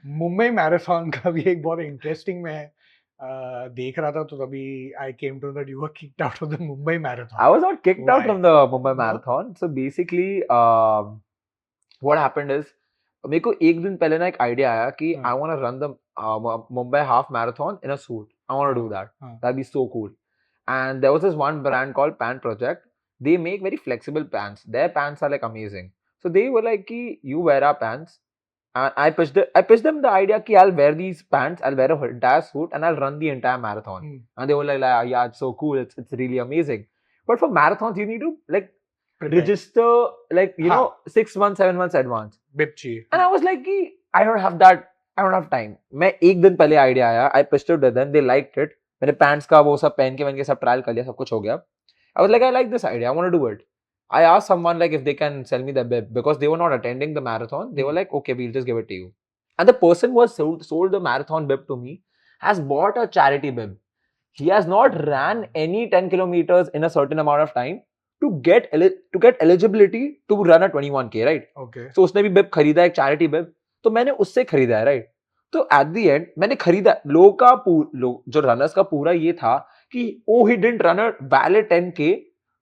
Mumbai marathon का भी एक बहुत इंटरेस्टिंग मैं देख रहा था, तो तभी I came to that you were kicked out of the Mumbai marathon. I was not kicked out Why? from the Mumbai No? Marathon. So basically, what happened is, मेरे को एक दिन पहले ना एक आइडिया आया कि हाँ. I want to run the Mumbai half marathon in a suit. I want to do that. हाँ. That'd be so cool. And there was this one brand called Pant Project. They make very flexible pants. Their pants are like amazing. So they were like, "Ki, you wear our pants." And I pitched them the idea कि I'll wear these pants, I'll wear a entire suit, and I'll run the entire marathon. And they were like, yeah, it's so cool, it's really amazing. But for marathons, you need to like register like you know 6 months, 7 months advance. Bib चाहिए. And I was like, कि I don't have that, I don't have time. मैं एक दिन पहले idea आया, I pitched it to them, they liked it. मैंने pants का वो सब पहन के सब trial कर लिया, सब कुछ हो गया. I was like, I like this idea, I want to do it. I asked someone like if they can sell me the bib because they were not attending the marathon. They were like, okay, we'll just give it to you. And the person who has sold the marathon bib to me has bought a charity bib. He has not ran any 10 kilometers in a certain amount of time to get eligibility to run a 21K, right? Okay. So उसने भी bib खरीदा एक charity bib. तो मैंने उससे खरीदा है, right? तो at the end मैंने खरीदा जो runners का पूरा ये था कि he didn't run a valid 10K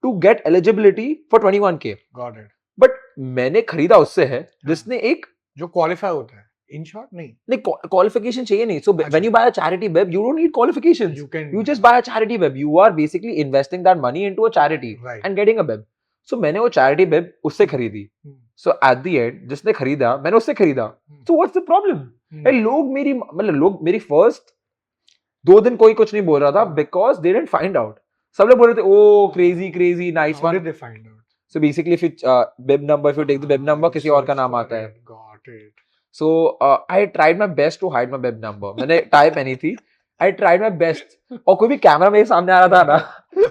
to get eligibility for 21K. Got it. But मैंने खरीदा उससे है जिसने एक जो क्वालिफाई होता है. In short, नहीं qualification चाहिए नहीं. So when you buy a charity bib, you don't need qualifications. You just buy a charity bib. You are basically investing that money into a charity and getting a bib. So मैंने वो charity bib उससे खरीदी. So at the end जिसने खरीदा मैंने उससे खरीदा. So what's the problem? लोग मेरी first 2 दिन कोई कुछ नहीं बोल रहा था because they didn't find out. सब लोग बोल रहे थे oh crazy nice one. How did they find out? So basically if you bib number, if you take the bib number किसी और का नाम आता है. Got it. So I tried my best to hide my bib number. मैंने tie पहनी थी. I tried my best. और कोई भी कैमरा मेरे सामने आ रहा था ना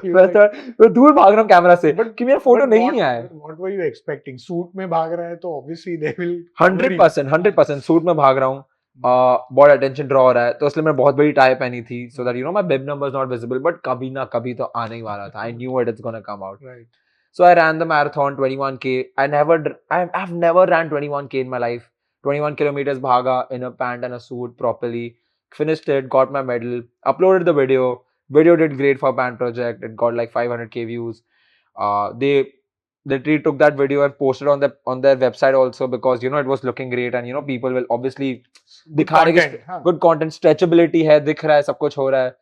मैं दूर भाग रहा हूँ कैमरा से कि मेरा फोटो नहीं आया. What were you expecting? Suit में भाग रहा है तो obviously they will 100% सूट में भाग रहा हूँ. बहुत अटेंशन ड्रॉ हो रहा है तो इसलिए मैंने बहुत बड़ी टाई पहनी थी so that you know my bib number is not visible. But कभी ना कभी तो आने ही वाला था. I knew it's gonna come out. Right. So I ran the marathon 21K. I've never ran 21K in my life. 21 kilometers bhaga in a pant and a suit properly. Finished it, got my medal, uploaded the video. Video did great for Pant Project. It got like 500K views. They literally took that video and posted on their website also because you know it was looking great and you know people will obviously दिखा रहे हैं good content, stretchability है, दिख रहा है, सब कुछ हो रहा है.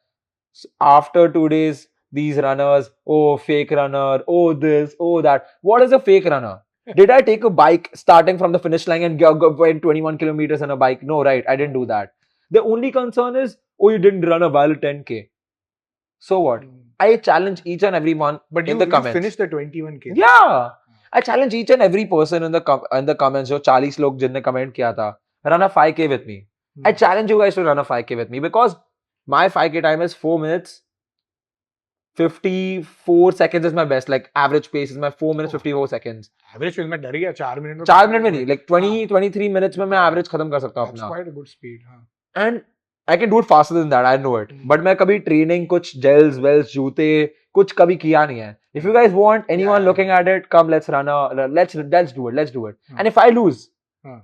After 2 days, these runners, oh fake runner, oh this, oh that. What is a fake runner? Did I take a bike starting from the finish line and went 21 kilometers on a bike? No, right, I didn't do that. The only concern is, oh, you didn't run a valid 10K. So what? I challenge each and every one in the comments. But you finished the 21K. Yeah. I challenge each and every person in the comments. जो 40 लोग जिनने comment किया था, run a 5K with me. I challenge you guys to run a 5K with me because my 5K time is 4 minutes 54 seconds is my best. Like average pace is my 4 minutes 54 seconds. Average pace में डर गया 4 minute में. 4 minute में नहीं, like 23 minutes में मैं average खत्म कर सकता हूँ अपना. That's quite a good speed. And I can do it faster than that. I know it. But मैं कभी training कुछ gels, wells, जूते कुछ कभी किया नहीं है. If you guys want anyone looking at it, come let's do it. And if I lose,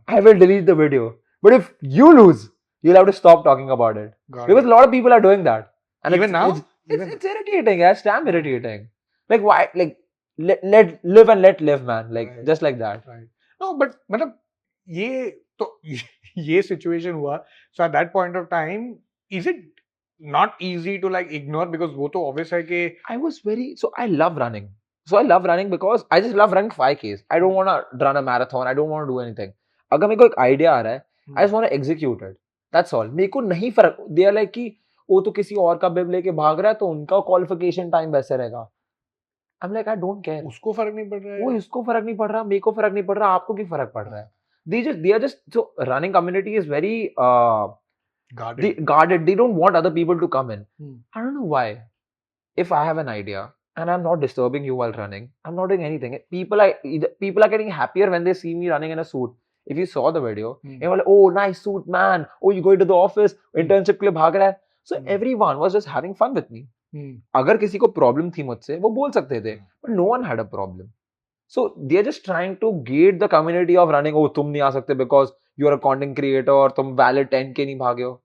I will delete the video. But if you lose, you'll have to stop talking about it. Because a lot of people are doing that. And even now? It's irritating. It's damn irritating. Like why? Like let live and let live, man. Like just like that. Right. No, but मतलब ये situation हुआ. So at that point of time, is it not easy to like ignore because वो तो obvious है कि I love running. So I love running because I just love running 5Ks. I don't want to run a marathon. I don't want to do anything. अगर मेरे को एक idea आ रहा है, I just want to execute it. That's all. मेरे को नहीं फर्क. They are like कि वो तो किसी और का बिब लेके भाग रहा है तो उनका qualification time वैसे रहेगा. I'm like I don't care. उसको फर्क नहीं पड़ रहा है. वो इसको फर्क नहीं पड़ रहा, मेरे को फर्क नहीं पड़ रहा, आपको क्यों फर्क पड़ रहा है? They are just so running community is very guarded. They don't want other people to come in. I don't know why. If I have an idea and I'm not disturbing you while running, I'm not doing anything. People are getting happier when they see me running in a suit. If you saw the video, they were like, "Oh, nice suit, man. Oh, you going to the office? Internship के लिए भाग रहा है." So everyone was just having fun with me. अगर किसी को problem थी मुझसे, वो बोल सकते थे. But no one had a problem. So they are just trying to gate the community of running. Oh, तुम नहीं आ सकते because you are a content creator और तुम वैलिड 10K नहीं भागे हो,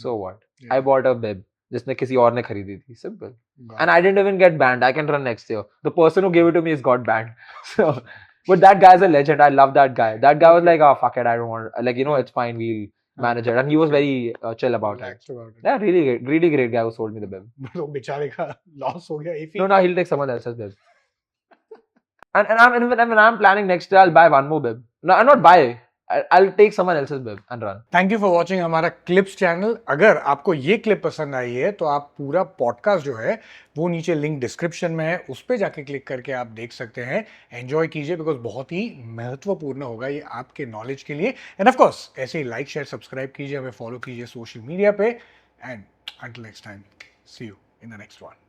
so what? Yeah. I bought a bib जिसने किसी और ने खरीदी थी, simple. Got And I didn't even get banned. I can run next year. The person who gave it to me has got banned. So, but that guy's a legend. I love that guy. That guy was like, oh fuck it, I don't want. Like, you know, it's fine. We'll manage it. And he was very chill about it. relaxed about it. Yeah, really great guy who sold me the bib. But वो बेचारे का loss हो गया if he No, he'll take someone else's bib. And when I'm planning next year, I'll buy one more bib. No, I'll not buy. I'll take someone else's bib and run. Thank you for watching हमारा clips channel. अगर आपको ये clip पसंद आई है तो आप पूरा podcast जो है वो नीचे लिंक डिस्क्रिप्शन में है, उस पर जाके क्लिक करके आप देख सकते हैं। एंजॉय कीजिए बिकॉज बहुत ही महत्वपूर्ण होगा ये आपके नॉलेज के लिए। एंड ऑफ कोर्स ऐसे ही लाइक शेयर सब्सक्राइब कीजिए, हमें फॉलो कीजिए सोशल मीडिया पे। And until next time, see you in the next one.